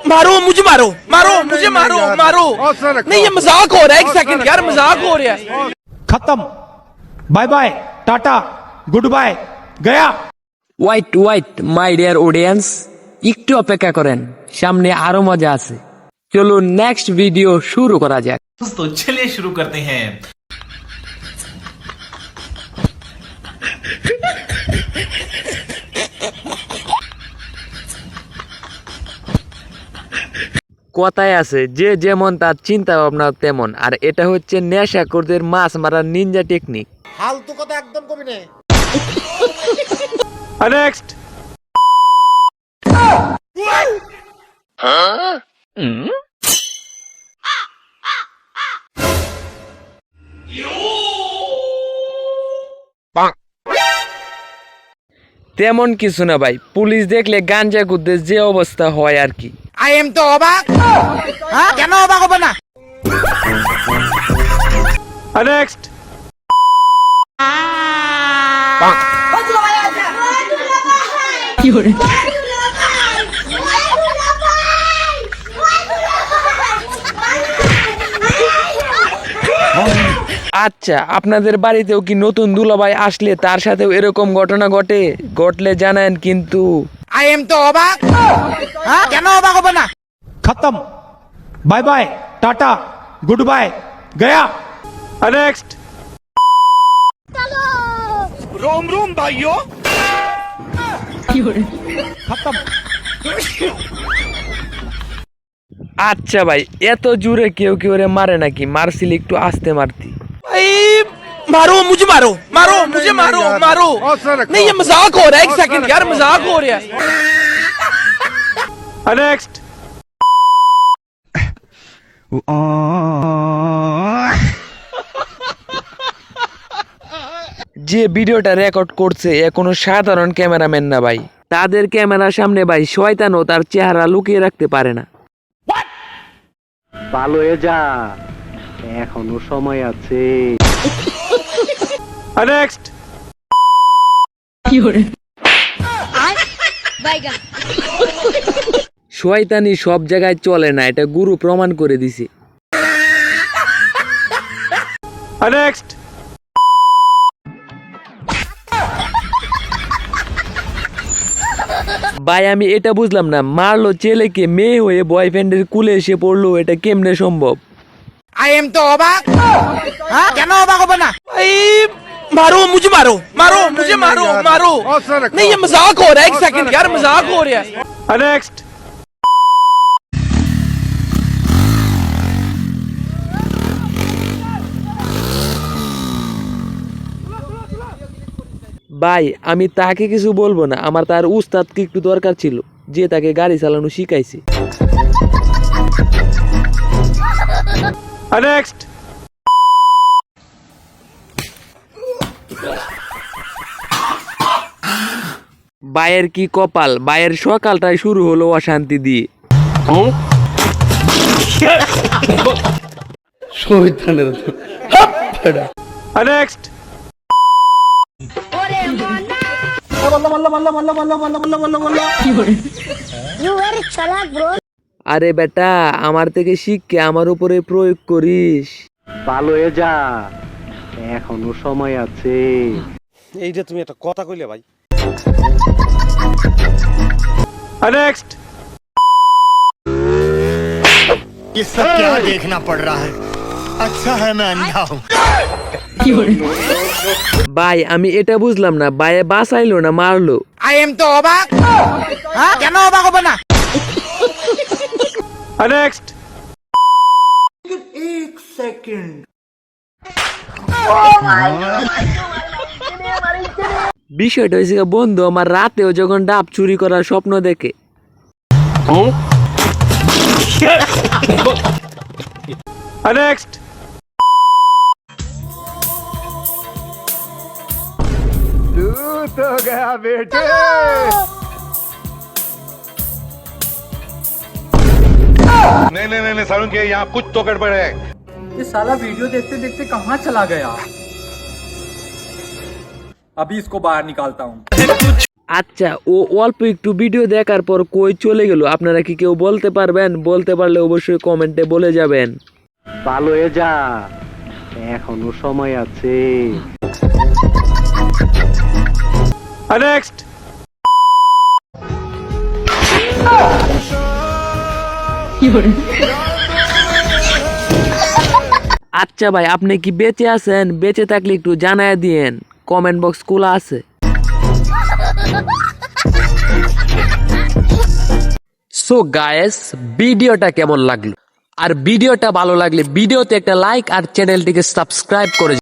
मारो मुझे, मारो मारो मुझे, मारो मारो। नहीं ये मजाक हो रहा है, एक सेकंड यार, मजाक हो रहा है। खत्म, bye bye, Tata, good bye, गया। Wait wait my dear audience, একটু অপেক্ষা করেন, সামনে আরো মজা আছে। চলুন নেক্সট ভিডিও শুরু করা যাক। तो चलिए शुरू करते हैं। কথায় আছে যে যেমন তার চিন্তা ভাবনা তেমন, আর এটা হচ্ছে নেশাখোরদের মাছ মারার নিনজা টেকনিক। ফালতু কথা একদম কবি না। नेक्स्ट। তেমন কিছু না ভাই, পুলিশ দেখলে গাঞ্জা কুদ্দের যে অবস্থা হয় আর কি। आई एम तो অবাক। হ্যাঁ কেন অবাক হবে না? नेक्स्ट। আচ্ছা, আপনাদের বাড়িতেও কি নতুন দুলাভাই আসলে তার সাথেও এরকম ঘটনা ঘটলে জানান কিন্তু। आई एम तो অবাক। হ্যাঁ কেন অবাক হবে না? खत्म, bye bye, Tata, good bye, गया। नेक्स्ट। रोम रोम भाइयों। खत्म। আচ্ছা ভাই, এত জোরে কেউ কেউ রে মারে নাকি? মারছিল একটু আস্তে মারতি। भाई मारो मुझे, मारो मारो मुझे, मारो मारो। नहीं ये मजाक हो रहा है, एक सेकंड यार, मजाक हो रहा है। नेक्स्ट। যে ভিডিওটা রেকর্ড করছে এ কোনো সাধারণ ক্যামেরাম্যান না ভাই, তাদের ক্যামেরার সামনে ভাই শয়তানও তার চেহারা লুকিয়ে রাখতে পারে না। ভালো হয়ে যা, এখনো সময় আছে। नेक्स्ट। শয়তানি সব জায়গায় চলে না, এটা গুরু প্রমাণ করে দিছে। नेक्स्ट। ভাই আমি এটা বুঝলাম না, মারলো ছেলেকে, মেয়ে হয়ে বয়ফ্রেন্ডের কুলে এসে পড়লো, এটা কেমনে সম্ভব? आई एम तो অবাক। হ্যাঁ কেন অবাক হবে না? भाई मारो मुझे, मारो मारो मुझे, मारो मारो। नहीं ये मजाक हो रहा है, एक सेकंड यार, मजाक हो रहा है। नेक्स्ट। ভাই আমি তাকে কিছু বলবো না, আমার তার উস্তাদকে একটু দরকার ছিল, যে তাকে গাড়ি চালানো শিখাইছে। नेक्स्ट। ভাইয়ের কি কপাল, ভাইয়ের সকালটাই শুরু হলো অশান্তি দিয়ে। नेक्स्ट। আরে বেটা, আমার থেকে শিখকে আমার উপরে প্রয়োগ করিস। ভালো হয়ে যা, এখনো সময় আছে। এইটা তুমি একটা কথা কইলে ভাই। नेक्स्ट। ये सब क्या देखना पड़ रहा है? अच्छा है मैं अंधा हूँ। ভাই আমি এটা বুঝলাম না, ভাইয়ে বাঁচাইলো না মারলো? आई एम तो অবাক। হ্যাঁ কেন অবাক হবে না? नेक्स्ट। বিষয়টা হয়েছে বন্ধু আমার রাতেও যখন ডাব চুরি করার স্বপ্ন দেখে। नेक्स्ट। तू तो गया बेटे। नहीं सारुण के यहाँ कुछ तो गड़बड़ है। ये साला वीडियो देखते देखते कहाँ चला गया? अभी इसको बाहर निकालता हूँ। আচ্ছা, ও অল্প একটু ভিডিও দেখার পর কই চলে গেল আপনারা কি কেউ বলতে পারবেন? বলতে পারলে অবশ্যই কমেন্টে বলে যাবেন। ভালো হয়ে যা, এখনো সময় আছে। नेक्स्ट আচ্ছা ভাই, আপনি কি বেঁচে আছেন? বেঁচে থাকলে একটু জানায় দিয়েন, কমেন্ট বক্স খোলা আছে। সো গায়েস, ভিডিওটা কেমন লাগলো? আর ভিডিওটা ভালো লাগলে ভিডিওতে একটা লাইক আর চ্যানেলটিকে সাবস্ক্রাইব করে